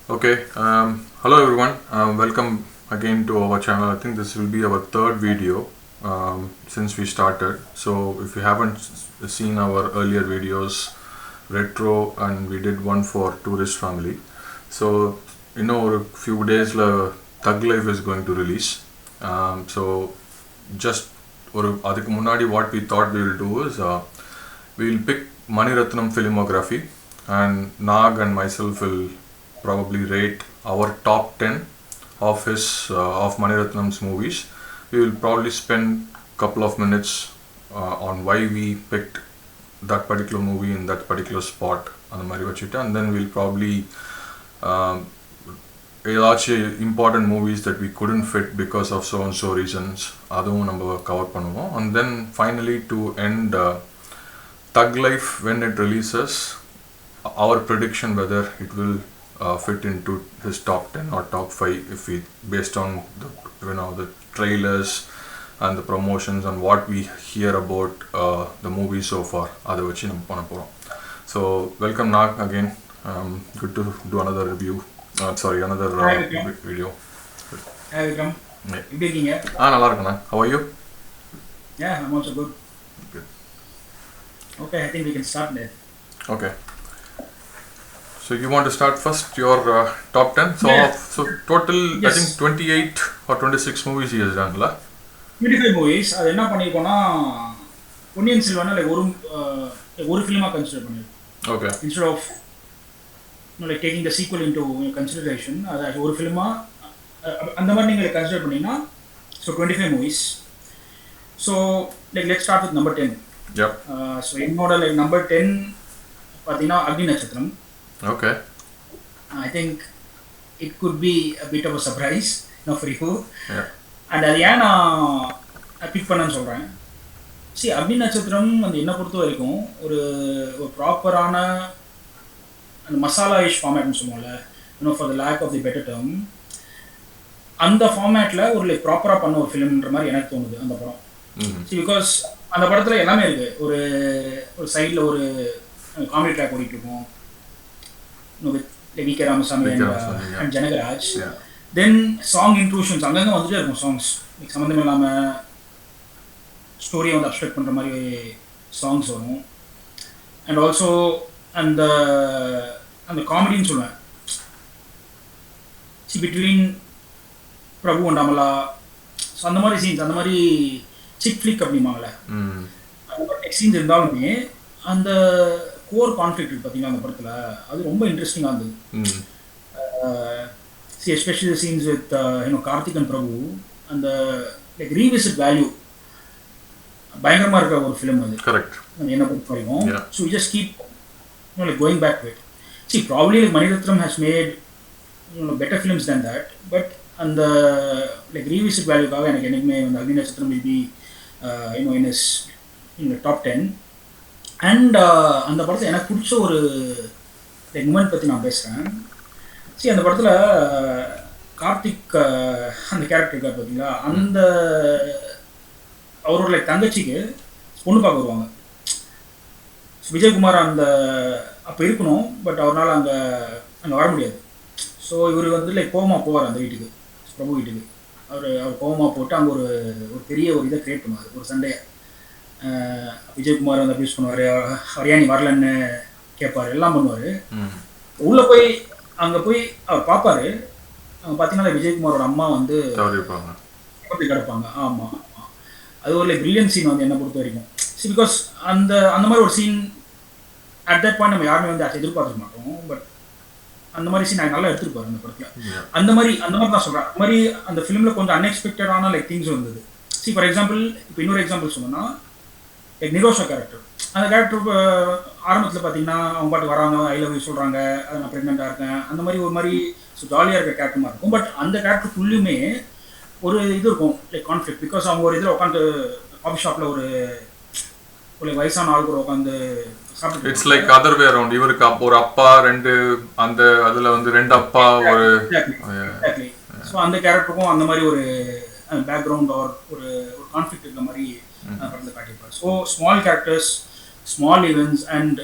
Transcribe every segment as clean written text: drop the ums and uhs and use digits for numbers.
Okay, hello everyone. Welcome again to our channel. I think this will be our third video since we started. So, if you haven't seen our earlier videos, retro, and we did one for tourist family. So, a few days, Thug Life is going to release. So, just அதுக்கு முன்னாடி what we thought we will do is we will pick Maniratnam filmography, and Nag and myself will probably rate our top 10 of Maniratnam's movies. We will probably spend a couple of minutes on why we picked that particular movie in that particular spot அந்த மாதிரி வச்சுட்டு, and then we'll probably ஏதாச்சும் important movies that we couldn't fit because of so and so reasons அதுவும் நம்ம cover பண்ணுவோம். And then finally to end Thug Life, when it releases, our prediction whether it will fit into his top 10 or top 5 if we based on the trailers and the promotions and what we hear about the movie so far. அதை வச்சு நம்ம பண்ண போகிறோம். So welcome Nag again. Good to do another review. Another video. Hi Vikram. எப்படி இருக்கீங்க? நல்லா இருக்கேன். How are you? Yeah, I'm also good. Good. Okay, I think we can start there. Okay. So you want to start first your top 10? So total, yes. I think 28 or 26 movies he has done, la? 25 movies. அது என்ன பண்ணிருக்கோம்னா பொன்னியின் செல்வனை ஒரு ஃபிலிமா consider பண்ணிருக்கோம். Okay. Instead of taking the sequel into consideration, அது ஒரு ஃபிலிமா அந்த மாதிரி நீங்க consider பண்ணீங்கன்னா so 25 movies. So let's start with number 10. Yep. So என்னோட number 10 பாத்தீங்கன்னா அக்னி நட்சத்திரம். Okay. I think it could be a bit of a surprise for you. Yeah. And அது ஏன் நான் பிக் பண்ணேன்னு சொல்கிறேன். அக்னி நட்சத்திரம் என்னை பொறுத்த வரைக்கும் ஒரு ப்ராப்பரான அந்த மசாலா-இஷ் ஃபார்மேட்னு சொல்லுவோம்ல, for the lack of the better term, அந்த ஃபார்மேட்டில் ஒரு ப்ராப்பராக பண்ண ஒரு ஃபிலிம்ன்ற மாதிரி எனக்கு தோணுது அந்த படம். பிகாஸ் அந்த படத்தில் எல்லாமே இருக்குது. ஒரு சைடில் ஒரு காமெடி ட்ராக் ஓடிட்டு இருக்கும் V K Ramasamy and Janagaraj. Then song intrusions அங்கங்கே வந்துட்டே இருக்கும். சாங்ஸ் சம்மந்தம் இல்லாமல் ஸ்டோரியை அப்ஸ்ட்ரக்ட் பண்ணுற மாதிரி சாங்ஸ் வரும். அண்ட் ஆல்சோ அந்த காமெடின்னு சொல்லுவேன், between Prabhu and Amala. So அந்த மாதிரி சீன்ஸ், அந்த மாதிரி சிக் ஃப்ளிக் அப்படிம்பாங்களே, அந்த மாதிரி சீன்ஸ் இருந்தாலுமே அந்த கோர் கான்ஃப்ளிக்ட் பார்த்தீங்கன்னா அந்த படத்தில் அது ரொம்ப இன்ட்ரெஸ்டிங்காக இருந்தது. Especially scenes with Karthik and Prabhu, அந்த ரீவிசிட் வேல்யூ பயங்கரமாக இருக்கிற ஒரு ஃபிலிம் அது. கரெக்ட். என்ன பொறுத்த வரைக்கும். So just keep going back to it. Probably Maniratnam has made better films than that, but and the revisit value kaga enak enakkume Agni Natchatram will be in his the top 10. And அந்த படத்துல எனக்கு பிடிச்ச ஒரு moment பற்றி நான் பேசுகிறேன். அந்த படத்தில் கார்த்திக் அந்த கேரக்டர் இருக்கார் பார்த்தீங்களா, அந்த அவரோட தங்கச்சிக்கு பொண்ணு பார்க்க வருவாங்க. விஜயகுமார் அந்த அப்போ இருக்கணும், பட் அவரால் அங்கே வர முடியாது. ஸோ இவர் கோவமாக போவார் அந்த வீட்டுக்கு, பிரபு வீட்டுக்கு. அவர் கோவமாக போட்டு அங்கே ஒரு பெரிய ஒரு இதை க்ரியேட் பண்ணுவார், ஒரு சண்டையை. விஜயகுமார் அபியூஸ் பண்ணுவார், ஹரியானி வரலன்னு கேட்பார், எல்லாம் பண்ணுவார். உள்ளே போய் அங்கே போய் அவர் பார்ப்பார். அங்கே பார்த்தீங்கன்னா விஜயகுமாரோட அம்மா கிடப்பாங்க. ஆமாம், அது ஒரு பிரில்லியன்ட் சீன் என்னை பொறுத்த வரைக்கும். பிகாஸ் அந்த மாதிரி ஒரு சீன் அட் தட் பாயிண்ட் நம்ம யாருமே அதை எதிர்பார்த்துக்க மாட்டோம். பட் அந்த மாதிரி சீன் நல்லா எடுத்துருப்பாரு அந்த படத்தில். அந்த மாதிரி தான் சொல்கிறேன். அந்த மாதிரி அந்த ஃபிலிமில் கொஞ்சம் அன்எக்ஸ்பெக்டடான திங்ஸ் வந்தது. ஃபார் எக்ஸாம்பிள், இப்போ இன்னொரு எக்ஸாம்பிள் சொன்னோன்னா நிரோஷா கேரக்டர். அந்த கேரக்டர் ஆரம்பத்தில் பார்த்தீங்கன்னா அவங்க பாட்டு வராங்க, ஐ லவ் யூ சொல்கிறாங்க, அதை நான் ப்ரெக்னெண்ட்டாக இருக்கேன், அந்த மாதிரி ஒரு மாதிரி ஜாலியாக இருக்கிற கேரக்டர் இருக்கும். பட் அந்த கேரக்டருக்குள்ளேயுமே ஒரு இது இருக்கும், கான்ஃப்ளிக்ட். பிகாஸ் அவங்க ஒரு இதில் உட்காந்து காஃபி ஷாப்பில் ஒரு வயசான ஆள் கூட உட்காந்து சாப்பிட்டு, it's like other way around. இவருக்கு ஒரு அப்பா, ரெண்டு அந்த அதில் ரெண்டு அப்பா ஒரு. ஸோ அந்த கேரக்டருக்கும் அந்த மாதிரி ஒரு பேக்ரவுண்ட் ஒரு கான்ஃப்ளிக்ட் இருக்கிற மாதிரி படத்தில் காட்டியிருப்பார். So small characters, small events and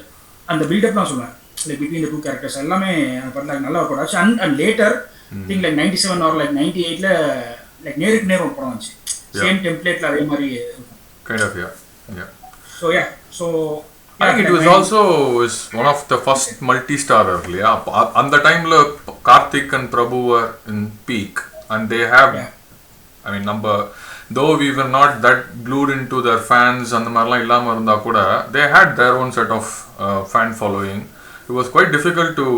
அந்த பில்டப் நான் சொல்லுவேன். like between the two characters எல்லாமே அந்த படத்துல நல்லா ஒர்க் அவுட் ஆச்சு. And later think like 97 or like 98ல லைக் நேருக்கு நேர் ஒரு படம் வந்துச்சு, சேம் டெம்ப்ளேட்ல அதே மாதிரி இருக்கும். Kind of, yeah. So I think it was also one of the first multi-starrer, yeah. On the time Karthik and Prabhu were in peak, and they have, I mean, though we were not that glued into their fans and the marla illama irundha kuda, they had their own set of fan following. It was quite difficult to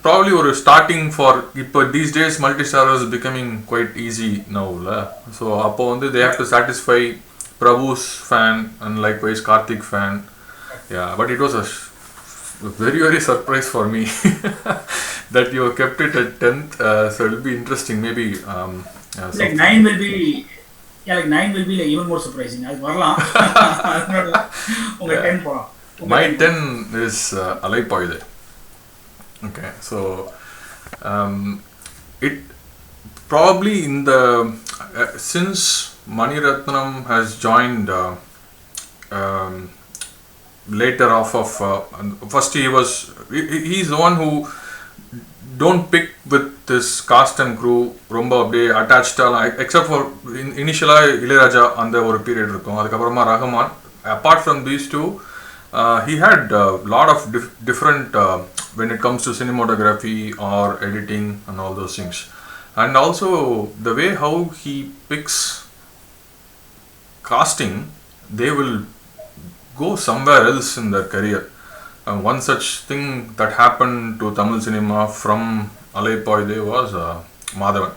probably or starting for these days multi-starrers becoming quite easy now la. So appo they have to satisfy Prabhu's fan and likewise Karthik fan. Yeah, but it was a very, very surprise for me that you kept it at 10th. So it will be interesting. Maybe like 9 will be, like 9 will be like even more surprising. அது வரலாம். உங்க 10 போலாம். My 10 is Alaipoide. Okay, so it probably in the since Maniratnam has joined later off of first he's the one who don't pick with this cast and crew romba abbe attached except for initially Ilayaraja அந்த ஒரு period இருக்கும். அதுக்கு அப்புறமா Rahman. Apart from these two, he had a lot of different when it comes to cinematography or editing and all those things, and also the way how he picks casting, they will go somewhere else in their career. One such thing that happened to Tamil cinema from Alaipoide was Madhavan.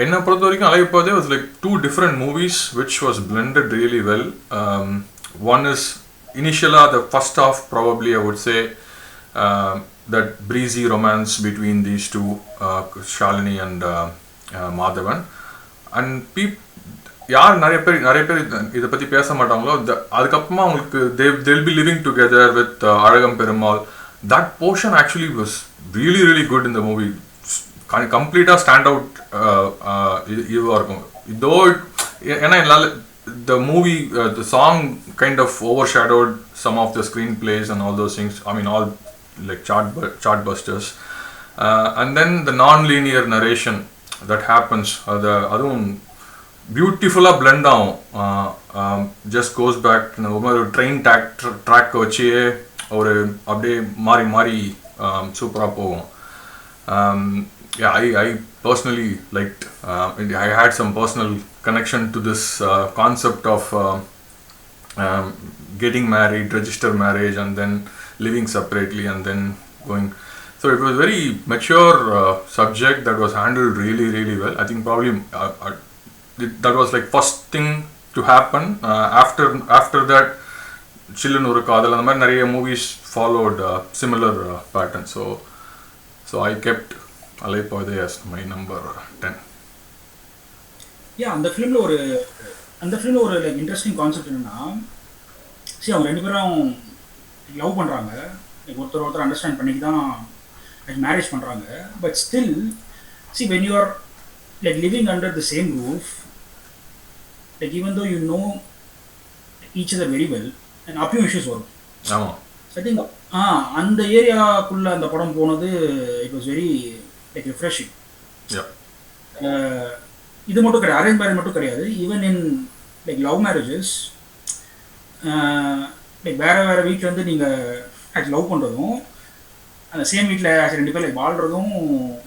Enna பொறுத்தவரைக்கும் Alaipoide was like two different movies which was blended really well. One is initially the first half, probably I would say that breezy romance between these two, Shalini and Madhavan, and யார் நிறைய பேர் இதை பற்றி பேச மாட்டாங்களோ அதுக்கப்புறமா அவங்களுக்கு they'll be living together with Azhagam Perumal. That portion actually was really, really good in the movie. கம்ப்ளீட்டாக stand out இதுவாக இருக்கும். இதோ ஏன்னா the movie, the song kind of overshadowed some of the screenplays and all those things. I mean, all like chartbusters. And then the non-linear narration that happens, அதுவும் பியூட்டிஃபுல்லாக blend ஆகும். Just goes back ஒரு train track வச்சு ஒரு அப்படியே மாறி மாறி சூப்பராக போகும். I personally liked, I had some personal connection to this concept of getting married, register marriage, and then living separately and then going. So it was very mature subject that was handled really, really well. I think probably that was like first thing to happen. After that, Chillun Oru Kadal and நிறைய movies followed similar pattern. So I kept Alaipoide as my number 10. அந்த ஃபிலிம்ல ஒரு like interesting concept என்னன்னா, சரி அவங்க ரெண்டு பேரும் love பண்ணுறாங்க, like ஒருத்தர் அண்டர்ஸ்டாண்ட் பண்ணிட்டு தான் மேரேஜ் பண்ணுறாங்க. But still see when you are like living under the same roof, like even though you know each other very well, and அப்பயும் issues வரும். ஆமாம். I think அந்த ஏரியாக்குள்ளே அந்த படம் போனது it was very like refreshing. இது மட்டும் கிடையாது, அரேஞ்ச் மேரேஜ் மட்டும் கிடையாது, even in like love marriages like வேறு வீட்டில் வந்து நீங்கள் லவ் பண்ணுறதும் அந்த சேம் வீட்டில் ரெண்டு பேர் லைக் வாழ்கிறதும்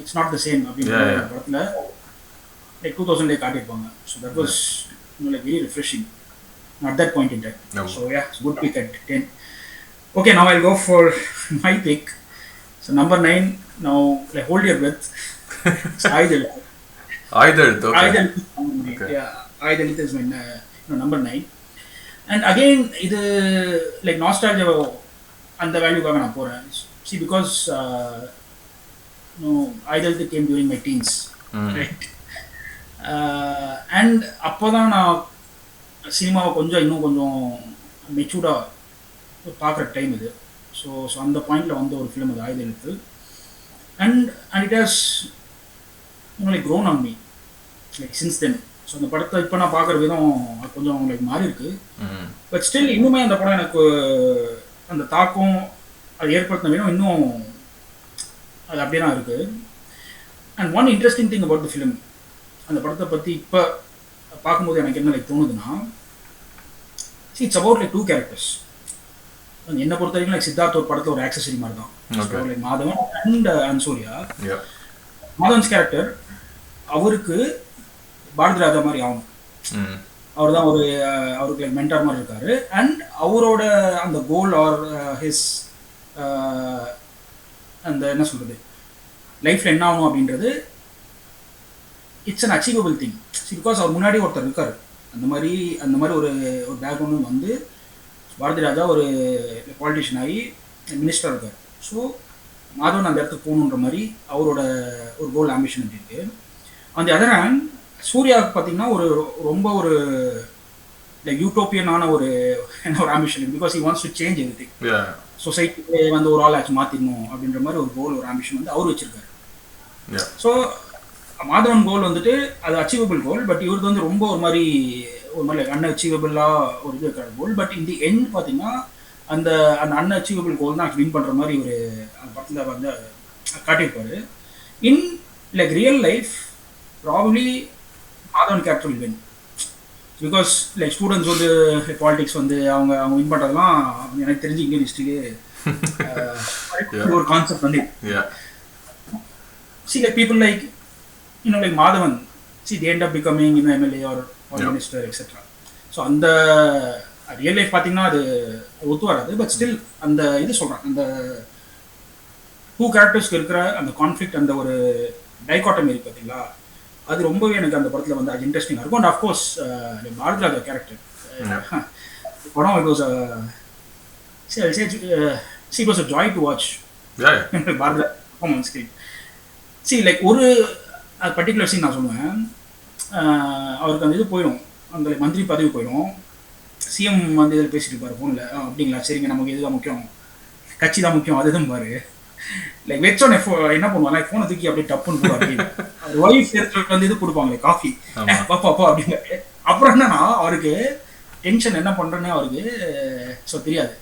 இட்ஸ் நாட் த சேம் அப்படின்ற படத்தில் லைக் 2000 காட்டியிருப்பாங்க. So that was like very refreshing at that point in time. So yeah, it's good pick at 10. Okay, now I'll go for my pick. So number 9, now like hold your breath. It's Aidal. Okay. Yeah, Aidal is my number 9. And again, இது like nostalgia அந்த வேல்யூக்காக நான் போகிறேன். See, because Aidal came during my teens, right? And அப்போ தான் நான் சினிமாவை இன்னும் கொஞ்சம் மெச்சூர்டாக பார்க்குற டைம் இது. ஸோ அந்த பாயிண்டில் வந்த ஒரு ஃபிலிம் அது Aayutha Ezhuthu. And it has like grown on me like since then. So அந்த படத்தை இப்போ நான் பார்க்குற விதம் கொஞ்சம் லைக் மாறி இருக்கு. பட் ஸ்டில் இன்னுமே அந்த படம் எனக்கு அந்த தாக்கம் அது ஏற்படுத்தின விதம் இன்னும் அது அப்படியே தான் இருக்குது. And one interesting thing about the film, அந்த படத்தை பற்றி இப்போ பார்க்கும்போது எனக்கு என்ன லைக் தோணுதுன்னா, இட்ஸ் அபவுட் லைக் 2 கேரக்டர்ஸ். என்னை பொறுத்த வரைக்கும் லைக் சித்தார்த் ஒரு படத்தில் ஒரு ஆக்சசரி மாதிரி தான். Like Madhavan and Suriya. Madhavan's character அவருக்கு பாரதி ராஜா மாதிரி ஆகணும். அவர் தான் அவருக்கு லைக் மென்டார் மாதிரி இருக்காரு. அண்ட் அவரோட அந்த கோல் ஆர் ஹிஸ் அந்த என்ன சொல்கிறது லைஃப்பில் என்ன ஆகணும் அப்படின்றது it's an achievable thing. Because அவர் முன்னாடி ஒருத்தர் இருக்கார் அந்த மாதிரி ஒரு பேக்ரவுண்டும் வந்து பாரதி ராஜா ஒரு பாலிட்டிஷியன் ஆகி மினிஸ்டர் இருக்கார். ஸோ மாதவன் அந்த இடத்துக்கு போகணுன்ற மாதிரி அவரோட ஒரு கோல் ஆம்பிஷன் இருக்கு. அந்த அதர் ஹேண்ட் சூர்யாவுக்கு பார்த்தீங்கன்னா ரொம்ப ஒரு லைக் யூட்டோப்பியனான ஒரு ஆம்பிஷன் இருக்கு. Because he wants to change everything. சொசைட்டியே வந்து ஒரு ஆள் ஆச்சு மாற்றிடணும் அப்படின்ற மாதிரி ஒரு கோல் ஒரு ஆம்பிஷன் வந்து அவர் வச்சிருக்காரு. ஸோ மாதவன் கோல் வந்துட்டு அது அச்சீவபிள் கோல். பட் இவருக்கு வந்து ரொம்ப ஒரு மாதிரி லைக் அன்அச்சீவபிளாக ஒரு இது இருக்கிற கோல். பட் இந்த எண்ட் பார்த்தீங்கன்னா அந்த அன்அச்சீவபிள் கோல் தான் வின் பண்ணுற மாதிரி ஒரு அந்த படத்தில் வந்து காட்டியிருப்பாரு. In like real life probably Madhavan character will win. Because like students வந்து பாலிடிக்ஸ் வந்து அவங்க வின் பண்ணுறதுலாம் எனக்கு தெரிஞ்சு இந்தியன் ஹிஸ்ட்ரியே ஒரு கான்செப்ட் வந்து see like people like like Madhavan, see they end up becoming MLA or minister etc. So அந்த real life பார்த்தீங்கன்னா அது ஒத்து வராது. பட் ஸ்டில் அந்த இது சொல்கிறேன், அந்த 2 கேரக்டர்ஸ்க்கு இருக்கிற அந்த கான்ஃப்ளிக்ட், அந்த ஒரு டைகாட்டமி இருக்கு பார்த்தீங்களா, அது ரொம்பவே எனக்கு அந்த படத்தில் வந்து அது இன்ட்ரெஸ்டிங்காக இருக்கும். And of course Bharathi Raja character படம் it was a joy to watch Bharathi Raja performance screen. Like ஒரு பர்டிகுலர் சீன் நான் சொல்லுவேன். அவருக்கு அந்த இது போயிடும், அந்த மந்திரி பதவி போயிடும். சிஎம் வந்து இதில் பேசிட்டு இருப்பாரு ஃபோனில். அப்படிங்களா, சரிங்க, நமக்கு இதுதான் முக்கியம், கட்சி தான் முக்கியம், அதுதான் பாரு. லைக் வச்சோடனே என்ன பண்ணுவாங்க, ஃபோனை தூக்கி அப்படியே டப்புன்னு போடுவாங்க. அது ஒய்ஃப் வந்து இது கொடுப்பாங்களே காஃபி பாப்பா அப்படின்னு. அப்புறம் என்னன்னா அவருக்கு டென்ஷன் என்ன பண்ணுறேன்னு அவருக்கு ஸோ தெரியாது.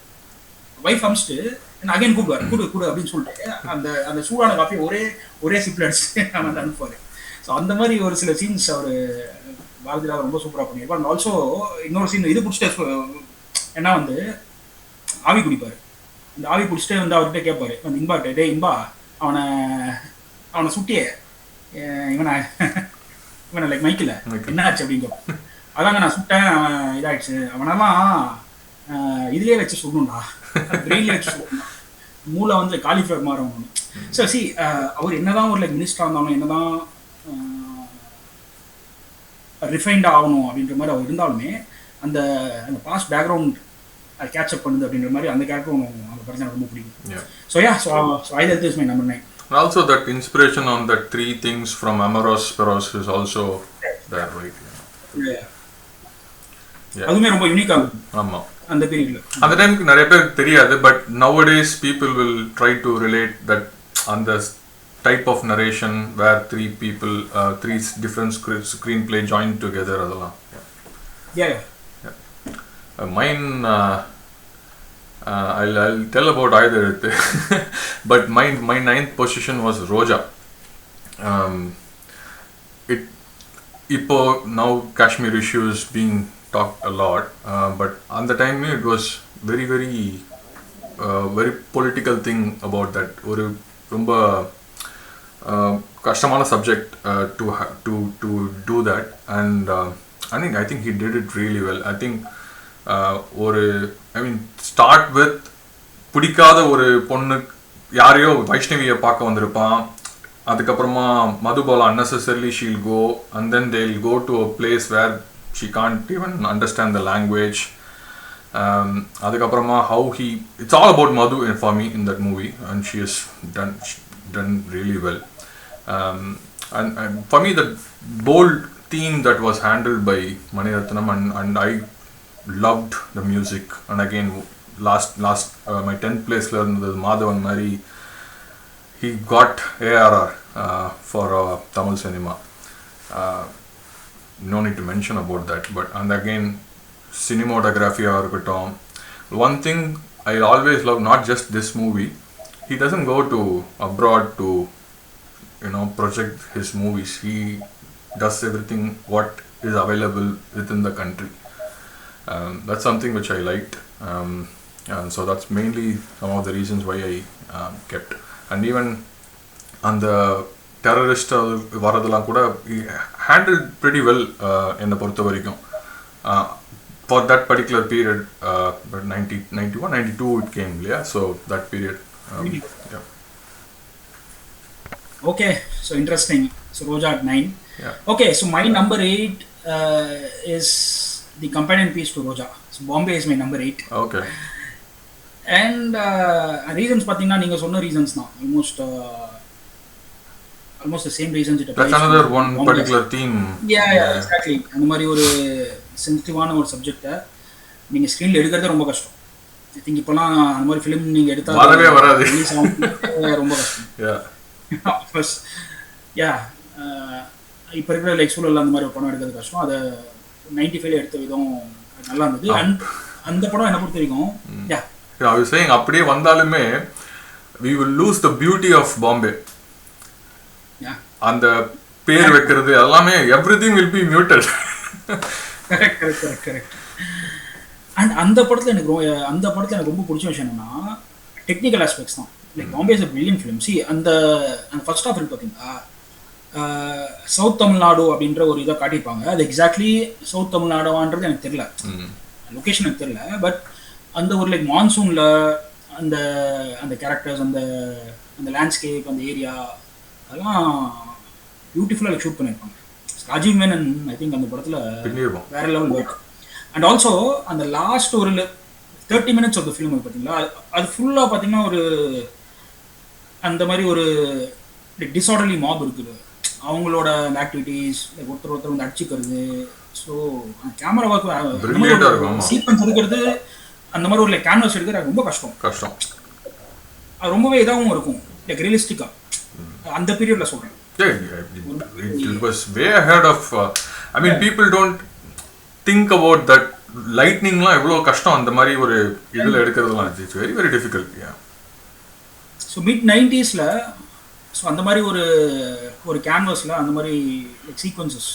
ஒய்ஃப் அமிச்சிட்டு அகைன் கூப்பிடுவார், கூடு அப்படின்னு சொல்லிட்டு அந்த சூடான காஃபி ஒரே சிப்பில் அடிச்சு வந்து அனுப்புவார். ஸோ அந்த மாதிரி ஒரு சில சீன்ஸ் அவர் பாரதி ராஜா ரொம்ப சூப்பராக பண்ணியிருப்பார். அண்ட் ஆல்சோ இன்னொரு சீன் இது பிடிச்சிட்டு ஏன்னா வந்து ஆவி குடிப்பார். இந்த ஆவி பிடிச்சிட்டே வந்து அவர்கிட்ட கேட்பாரு, வந்து இம்பாட்ட டே இம்பா அவனை சுட்டியே இவனை லைக் மைக்கில் என்ன ஆச்சு அப்படின்னு கேட்பான். அதாங்க நான் சுட்டேன், அவன் இதாகிடுச்சு, அவனெல்லாம் இதுலேயே வச்சு சொல்லணும்டா, பிரெயின்லேயே வச்சு சொல்லணும், மூளை வந்து காலிஃப்ளவர் மாறணும். ஸோ அவர் என்னதான் ஒரு லைக் மினிஸ்டராக இருந்தாலும், என்னதான் ரிஃபைண்டாக ஆகணும் அப்படின்ற மாதிரி அவர் இருந்தாலுமே அந்த பாஸ்ட் பேக்ரவுண்ட் அது கேட்சப் பண்ணுது அப்படின்ற மாதிரி அந்த கேரக்டரும் அந்த படத்தை ரொம்ப பிடிக்கும். So I this my number 9. And also that inspiration on that 3 things from Amaros Peros is also there, right? அதுவுமே ரொம்ப யூனிக்காக இருக்கும். ஆமாம், அந்த பீரியட்ல அந்த டைமுக்கு நிறைய பேருக்கு தெரியாது. But nowadays people will try to relate that on the type of narration where 3 people 3 different screenplay joined together. அதெல்லாம் mine I'll tell about either but my 9th position was Roja. Now Kashmir issues being talked a lot, but on the time it was very political thing about that. ஒரு ரொம்ப கஷ்டமான subject to do that, and I think he did it really well. I think start with பிடிக்காத ஒரு பொண்ணு யாரையோ வைஷ்ணவியை பார்க்க வந்திருப்பான். அதுக்கப்புறமா Madhubala unnecessarily she'll go, and then they'll go to a place where she can't even understand the language. அதுக்கப்புறமா how it's all about Madhu for me in that movie, and she has done really well. And for me the bold theme that was handled by Maniratnam, and I loved the music. And again last my 10th place இருந்தது Madhavan Mari. He got ARR for Tamil cinema. No need to mention about that. But and again cinematography இருக்கட்டும். One thing I'll always love not just this movie. He doesn't go to abroad to project his movies. He does everything what is available within the country. That's something which I liked, and so that's mainly some of the reasons why I kept. And even on the terrorist varadhalam kuda he handled pretty well என்னை பொறுத்த வரைக்கும். For that particular period, but 91, 92 it came, yeah. So that period, yeah. Okay, so interesting. So Roja at 9. Yeah. Okay, so my number 8 is the companion piece to Roja. So Bombay is my number 8. Okay. And reasons pathina neenga sonna reasons na almost the same reasons it applies. That's another one Bombay. particular theme. Yeah, exactly. அந்த மாதிரி ஒரு சென்சிட்டிவான ஒரு சப்ஜெக்ட்டை நீங்கள் ஸ்க்ரீனில் எடுக்கிறது ரொம்ப கஷ்டம். ஐ திங்க் இப்போலாம் அந்த மாதிரி ஃபிலிம் நீங்கள் எடுத்தால் வரவே வராது, ரொம்ப கஷ்டம். ஃபர்ஸ்ட் இப்போ இருக்கிற லைக் சூழலில் அந்த மாதிரி ஒரு படம் எடுக்கிறது கஷ்டம். அதை 95 எடுத்த விதம் நல்லா இருந்தது. அண்ட் அந்த படம் என்ன பொறுத்த வரைக்கும் I was saying அப்படியே வந்தாலுமே we will lose the beauty of Bombay. அந்த பேர் வைக்கிறது எல்லாமே everything will be muted. Correct. And அந்த படத்தில் எனக்கு ரொம்ப பிடிச்ச விஷயம் என்னன்னா டெக்னிக்கல் ஆஸ்பெக்ட்ஸ் தான். Like Bombay is a brilliant film. C அந்த ஃபர்ஸ்ட் ஆஃப் பார்த்தீங்கன்னா சவுத் தமிழ்நாடு அப்படின்ற ஒரு இதை காட்டியிருப்பாங்க. அது எக்ஸாக்ட்லி சவுத் தமிழ்நாடுன்றது எனக்கு தெரியல, லொக்கேஷன் எனக்கு தெரியல. பட் அந்த ஒரு லைக் மான்சூனில் அந்த அந்த கேரக்டர்ஸ், அந்த அந்த லேண்ட்ஸ்கேப், அந்த ஏரியா அதெல்லாம் பியூட்டிஃபுல்லாக ஷூட் பண்ணியிருப்பாங்க. ராஜீவ் மேனன் ஐ திங்க் அந்த படத்தில் வேற லெவல் ஒர்க். அண்ட் ஆல்சோ அந்த லாஸ்ட் ஒரு 30 minutes ஆஃப் த ஃபிலிம் பார்த்தீங்களா, அது ஃபுல்லாக பார்த்தீங்கன்னா ஒரு அந்த மாதிரி ஒரு டிஸார்டர்லி மாப் இருக்குது. அவங்களோட ஆக்டிவிட்டீஸ் ஒருத்தர் வந்து அடிச்சுக்கிறது. ஸோ கேமரா ஒர்க் சீக்வன்ஸ் எடுக்கிறது, அந்த மாதிரி ஒரு லைக் கேன்வாஸ் எடுக்கிறது ரொம்ப கஷ்டம். அது ரொம்பவே இதாகவும் இருக்கும், லைக் ரியலிஸ்டிக்காக அந்த பீரியட்ல சொல்கிறேன். It was way ahead of I mean people don't think about that. லைட்னிங்லாம் எவ்வளோ கஷ்டம் அந்த மாதிரி ஒரு இதில் எடுக்கிறதுலாம். It's very very difficult. So mid 90s so அந்த மாதிரி ஒரு கேன்வாஸில் அந்த மாதிரி லைக் சீக்வன்சஸ்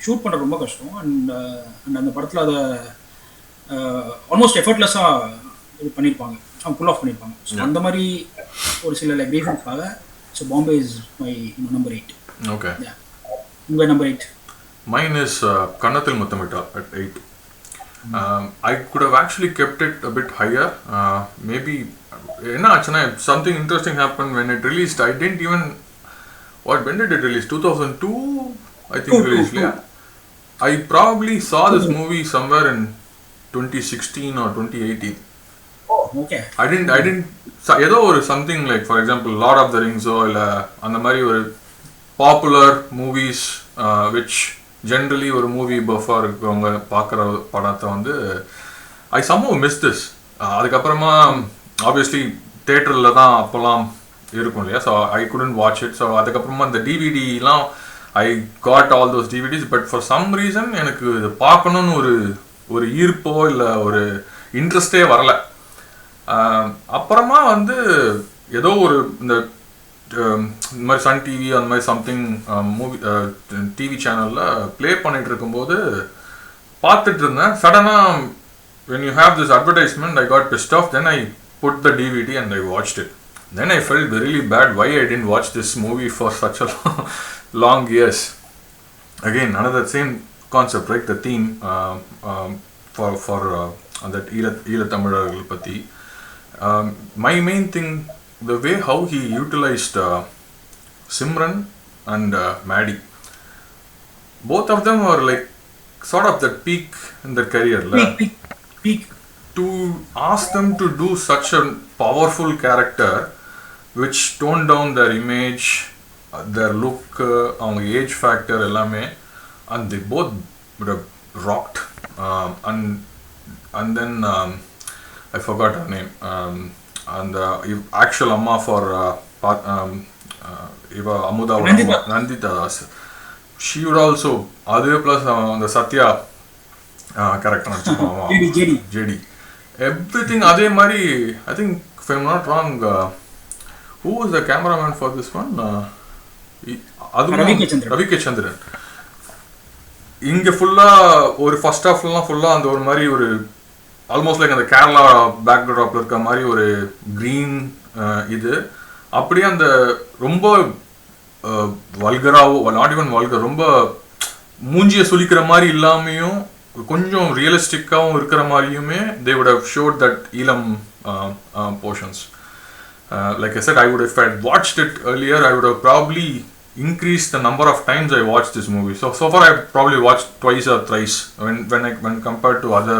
ஷூட் பண்ணுறது ரொம்ப கஷ்டம். அண்ட் அந்த படத்தில் அதை ஆல்மோஸ்ட் எஃபர்ட்லெஸ்ஸாக இது பண்ணியிருப்பாங்க, அவங்க புல் ஆஃப் பண்ணியிருப்பாங்க. ஸோ அந்த மாதிரி ஒரு சில லைக் ரீசன்ஸ்க்காக so Bombay is my number 8. Okay. உங்கள் number 8? Mine is Kannathil Muthamittal at 8. I could have actually kept it a bit higher. Maybe enna aachana something interesting happened when it released. I didn't even when did it release? 2002 I think released. Yeah. I probably saw this movie somewhere in 2016 or 2018. Okay. I didn't ஏதோ ஒரு something like for example Lord of the Rings இல்ல அந்த மாதிரி ஒரு popular movies which generally ஒரு movie பஃபா இருக்கிறவங்க பார்க்குற படத்தை வந்து I somehow missed this. அதுக்கப்புறமா ஆப்வியஸ்லி தேட்டரில் தான் அப்போல்லாம் இருக்கும் இல்லையா, so I couldn't watch it. So அதுக்கப்புறமா இந்த டிவிடிலாம் I got all those DVDs, but for some reason எனக்கு இது பார்க்கணுன்னு ஒரு ஈர்ப்போ இல்லை ஒரு இன்ட்ரெஸ்டே வரல. அப்புறமா வந்து ஏதோ ஒரு இந்த மாதிரி சன் டிவி அந்த மாதிரி சம்திங் மூவி டிவி சேனலில் ப்ளே பண்ணிட்டு இருக்கும்போது பார்த்துட்டு இருந்தேன். சடனாக when you have this advertisement I got pissed off. Then I put the DVD and I watched it. Then I felt really bad why I didn't watch this movie for such a long years. Again another same concept, right? The theme for that ஈழ தமிழர்கள் பற்றி. My main thing, the way how he utilized Simran and Maddie, both of them were like sort of the peak in their career. Peak. To ask them to do such a powerful character which toned down their image, their look, அவங்க age factor எல்லாமே, and they both rocked. And then I forgot her name. And actual amma for Iva Amuda Nandita Das. She would also other plus the Satya character JD. everything அதே மாதிரி. I think if I'm not wrong, who was the cameraman for this one? Ravi K Chandran. இங்க ஃபுல்லா ஒரு first ஹாஃப்லாம் ஃபுல்லா அந்த ஒரு மாதிரி ஒரு ஆல்மோஸ்ட் லைக் அந்த கேரளா பேக்ராப்ல இருக்க மாதிரி ஒரு கிரீன் இது அப்படியே அந்த ரொம்ப வல்கராவோ நாட் ஈவன் வல்கர் ரொம்ப மூஞ்சியை சுளிக்கிற மாதிரி இல்லாமையும் கொஞ்சம் ரியலிஸ்டிக்காகவும் இருக்கிற மாதிரியுமே they would have showed that Eelam portions. Like I said, if I had watched it earlier, I would have probably increased the number of times I watched this movie. So far I've probably watched twice or thrice when compared to other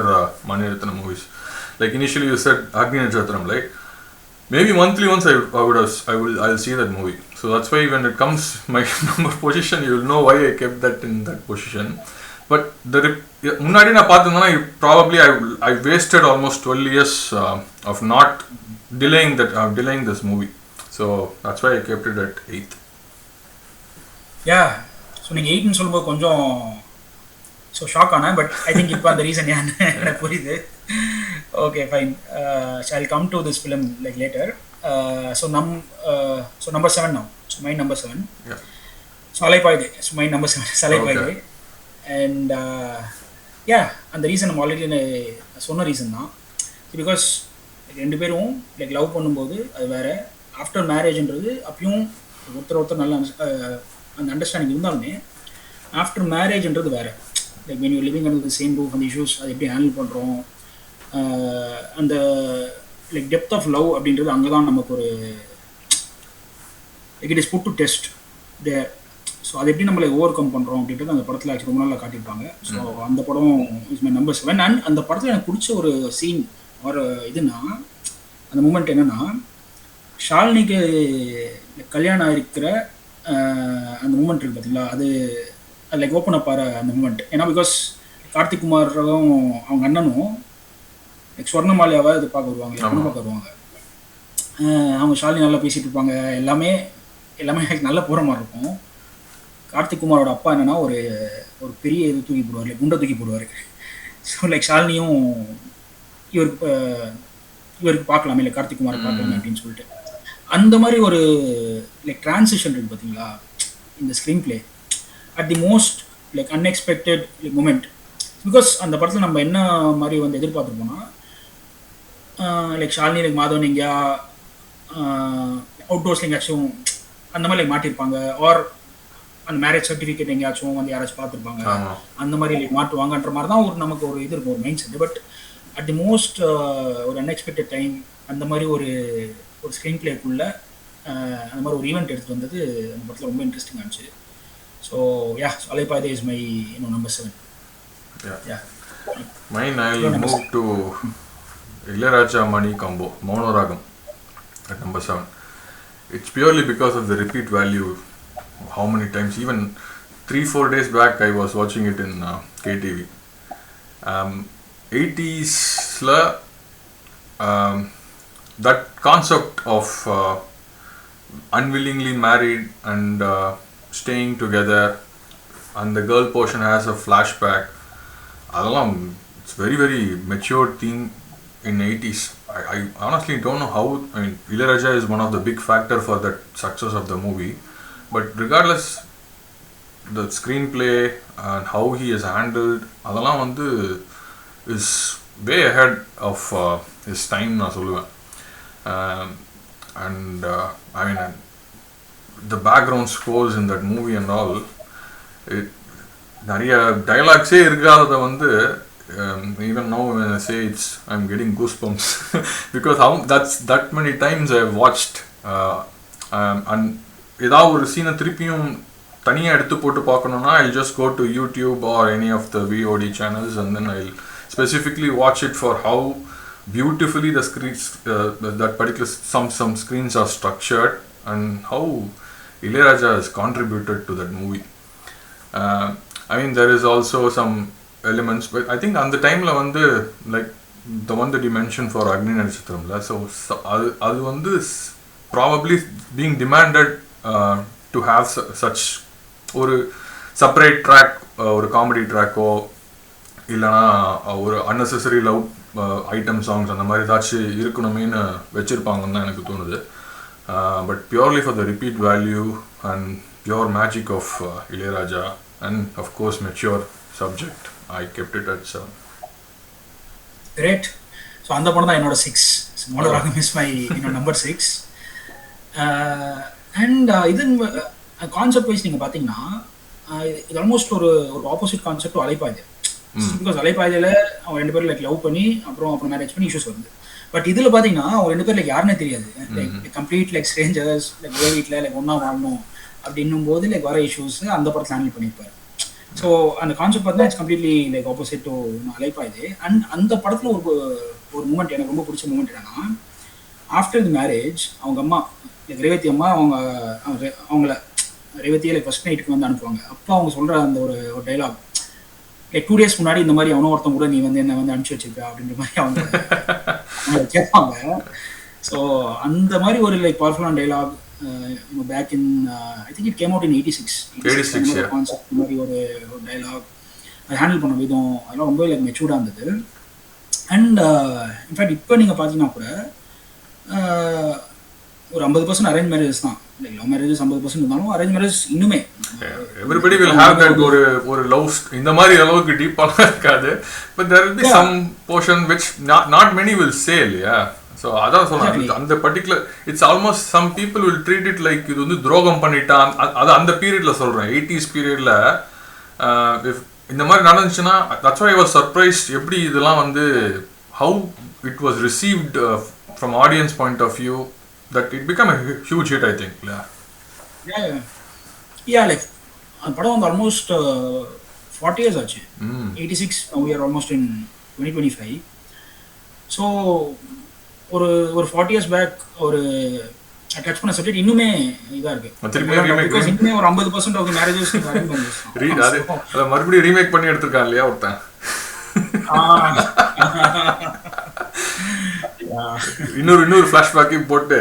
Maniratnam movies. Like initially you said Agni Natchatram, like maybe monthly once I'll see that movie. So that's why when it comes my number position, you will know why I kept that in that position. But முன்னாடி நான் பார்த்தேன்னா probably I wasted almost 12 years of not delaying this movie. So that's why I kept it at 8th. So நீங்கள் 8ன்னு சொல்லும்போது கொஞ்சம் shock ஆனேன். But I think இப்போ அந்த reason ஏன்னு எனக்கு புரியுது. Okay fine. So I come to this film like later. So number 7 now. So my number 7. Yeah. So Alaipayuthey. So my number 7 Alaipayuthey. And அந்த ரீசன் நம்ம ஆல்ரெடி சொன்ன ரீசன் தான். பிகாஸ் ரெண்டு பேரும் லைக் லவ் பண்ணும்போது அது வேறு, ஆஃப்டர் மேரேஜ்ன்றது அப்பயும் ஒருத்தர் நல்ல அந்த அண்டர்ஸ்டாண்டிங் இருந்தாலுமே ஆஃப்டர் மேரேஜ்ன்றது வேறு. Like when you're living under the same roof, அந்த இஷ்யூஸ் அதை எப்படி ஹேண்டில் பண்ணுறோம், அந்த லைக் டெப்த் ஆஃப் லவ் அப்படின்றது அங்கே தான் நமக்கு ஒரு like it is put to test there. So அதை எப்படி நம்மளை ஓவர் கம் பண்ணுறோம் அப்படின்றது அந்த படத்தில் ஆக்சுவலி ரொம்ப நாளில் காட்டியிருப்பாங்க. ஸோ அந்த படம் இஸ் மை number 7. அண்ட் அந்த படத்தில் எனக்கு பிடிச்ச ஒரு சீன் ஒரு இதுனா அந்த மூமெண்ட் என்னென்னா, ஷாலினிக்கு கல்யாணம் ஆகிருக்கிற அந்த மூமெண்ட் இருக்குது பார்த்தீங்களா, அது லைக் ஓப்பன் அப் ஆகிற அந்த மூமெண்ட். ஏன்னா பிகாஸ் கார்த்திக் குமாரும் அவங்க அண்ணனும் லைக் ஸ்வர்ணமாலியாவை இது பார்க்க வருவாங்க, பொண்ணு பார்க்க வருவாங்க. அவங்க ஷாலினி நல்லா பேசிகிட்டு இருப்பாங்க, எல்லாமே நல்லா போகிற மாதிரி இருக்கும். கார்த்திக் குமாரோட அப்பா என்னென்னா ஒரு பெரிய இது தூக்கி போடுவார், லைக் குண்டை தூக்கி போடுவார். ஸோ லைக் ஷாலினியும் இவருக்கு பார்க்கலாமே, இல்லை கார்த்திக் குமாரை பார்க்கலாமே அப்படின்னு சொல்லிட்டு அந்த மாதிரி ஒரு லைக் ட்ரான்சிஷன் இருக்குது பார்த்தீங்களா இந்த screenplay at the most like unexpected moment. Because அந்த படத்தில் நம்ம என்ன மாதிரி வந்து எதிர்பார்த்துருப்போம்னா லைக் ஷாலினி லைக் மாதவன் எங்கேயா அவுட்டோர்ஸில் எங்கேயாச்சும் அந்த மாதிரி லைக் மாட்டியிருப்பாங்க, ஆர் அந்த மேரேஜ் சர்டிஃபிகேட் எங்கேயாச்சும் வந்து யாராச்சும் பார்த்துருப்பாங்க, அந்த மாதிரி லைக் மாட்டுவாங்கன்ற மாதிரி தான் நமக்கு ஒரு இது இருக்கும், ஒரு mind set. But at the most ஒரு அன்எக்ஸ்பெக்டட் டைம் அந்த மாதிரி ஒரு ஸ்க்ரீன் பிளேக்குள்ளே அந்த மாதிரி ஒரு ஈவெண்ட் எடுத்துகிட்டு வந்தது அந்த படத்தில் ரொம்ப இன்ட்ரெஸ்டிங்காக இருந்துச்சு. So Alaipayuthey is my number 7. Mine, I'll move to Ilayaraja Mani combo, Monoragam at number 7. It's purely because of the repeat value. How many times, even 3-4 days back I was watching it in KTV. 80s that concept of unwillingly married and staying together, and the girl portion has a flashback, adallam it's very very mature theme in 80s. I honestly don't know how. I mean, Ilayaraja is one of the big factor for that success of the movie. But regardless, the screenplay and how he is handled, அதெல்லாம் வந்து is way ahead of his time நான் சொல்லுவேன். And I mean the background scores in that movie and all, நிறைய dialogues இருக்காதத வந்து even now when I say I'm getting goosebumps because that's that many times I've watched and ஏதாவது ஒரு சீனை திருப்பியும் தனியாக எடுத்து போட்டு பார்க்கணுன்னா I'll just go to YouTube or any of the VOD channels and then I'll specifically watch it for how beautifully the screens that particular some screens are structured and how Ilayaraja has contributed to that movie. I mean there is also some elements, but I think on the time la vandu like the one that you mentioned for Agni Natchatram la, so adu vandu probably being demanded to have such ஒரு separate track, ஒரு comedy Draco இல்லைனா ஒரு unnecessary love item songs அந்த மாதிரி ஏதாச்சும் இருக்கணுமேனு வச்சுருப்பாங்கன்னு தான் எனக்கு தோணுது. But purely for the repeat value and pure magic of Ilaiyaraaja and of course mature subject, I kept it at 7. Great. So அந்த படம் தான் என்னோட 6. Mounaragam is my number 6. And இது கான்செப்ட் வைஸ் நீங்கள் பார்த்தீங்கன்னா இது ஆல்மோஸ்ட் ஒரு ஆப்போசிட் கான்செப்ட் அலைப்பாயுது. பிகாஸ் அலைப்பாயுதில் அவங்க 2 பேரும் லைக் லவ் பண்ணி அப்புறம் மேரேஜ் பண்ணி இஷ்யூஸ் வருது. பட் இதில் பார்த்தீங்கன்னா அவங்க 2 பேர் லைக் யாருன்னே தெரியாது, like complete like strangers, like ஒரே வீட்டில் லைக் ஒன்றா வாழணும் அப்படின்னும் போது லைக் வர இஷ்யூஸ் அந்த படத்தில் ஹேண்டில் பண்ணியிருப்பார். ஸோ அந்த கான்செப்ட் பார்த்தீங்கன்னா it's completely like opposite to Alaipayuthu. And அந்த படத்தில் ஒரு மூமெண்ட் எனக்கு ரொம்ப பிடிச்ச மூமெண்ட் என்னன்னா, ஆஃப்டர் தி மேரேஜ் அவங்க அம்மா லைக் ரேவதி அம்மா அவங்கள ரேவதியை லைக் ஃபர்ஸ்ட் நைட்டுக்கு வந்து அனுப்புவாங்க. அப்போ அவங்க சொல்கிற அந்த ஒரு டைலாக் லைக் 2 days முன்னாடி இந்த மாதிரி அவனும் ஒருத்தன் கூட நீ வந்து என்ன வந்து அனுப்பிச்சு வச்சிருக்க அப்படின்ற மாதிரி அவங்க கேட்பாங்க. ஸோ அந்த மாதிரி ஒரு லைக் பவர்ஃபுல்லான dialogue back in I think it came out in 86 concept மாதிரி ஒரு டைலாக் அதை ஹேண்டில் பண்ண விதம் அதெல்லாம் ரொம்ப லைக் மெச்சூர்டாக இருந்தது. அண்ட் இன்ஃபேக்ட் இப்போ நீங்கள் பார்த்தீங்கன்னா கூட ஒரு 50% அரேஞ்ச் மேரேஜஸ் தான். லைக் லவ் மேரேஜஸ் 50% இருந்தாலும் அரேஞ்ச் மேரேஜ் இன்னுமே everybody will have that ஒரு லவ் இந்த மாதிரி அளவுக்கு டீப்பாலாம் இருக்காது. but there will be some portion which not many will say இல்லையா. ஸோ அதான் சொல்கிறேன், அந்த particular it's almost some people will treat it like இது வந்து துரோகம் பண்ணிட்டான். அது அந்த பீரியடில் சொல்கிறேன், 80s பீரியடில் இந்த மாதிரி நடந்துச்சுன்னா that's why I was surprised எப்படி இதெல்லாம் வந்து how it was received from audience point of view that it became a huge hit, I think. Yeah, like அந்த படம் வந்து ஆல்மோஸ்ட் 40 years ஆச்சு. 86 we are almost in 2025. So ஒரு 40 years back ஒரு touch பண்ண சப்ஜெக்ட் இன்னுமே இதாக இருக்கு. பிகாஸ் இன்னுமே ஒரு 50% ஆஃப் மேரேஜஸ் அதை மறுபடியும் ரீமேக் பண்ணி எடுத்திருக்கான் இல்லையா ஒருத்தன். இன்னொரு ஃபிளாஷ்பேக்கையும் போட்டு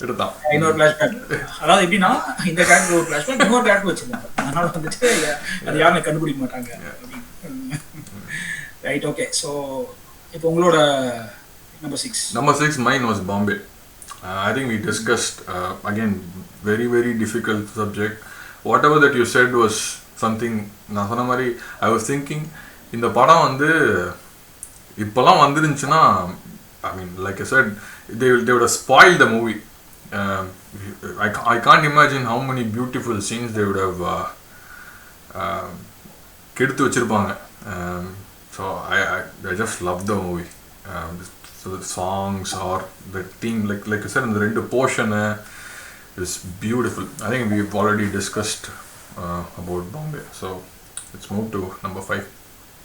எடுத்தான். இன்னொரு ஃபிளாஷ்பேக், அதாவது எப்படின்னா இந்த கேரக்டர் ஒரு ஃபிளாஷ்பேக் இன்னொரு கேரக்டர் வச்சிருந்தாங்க, அதனால வந்துட்டு அது யாருமே கண்டுபிடிக்க மாட்டாங்க. Right, okay. ஸோ இப்போ உங்களோட number 6 mine was Bombay. I think we discussed again very very difficult subject. Whatever that you said was something நான் சொன்ன மாதிரி I was thinking இந்த படம் வந்து இப்போலாம் வந்துருந்துச்சுன்னா I mean like I said they would have spoiled the movie. I can't imagine how many beautiful scenes they would have கெடுத்து வச்சிருப்பாங்க. So I just love the movie. So the songs or the theme like I said in the rendu portion is beautiful. I think we've already discussed about Bombay. So let's move to number 5.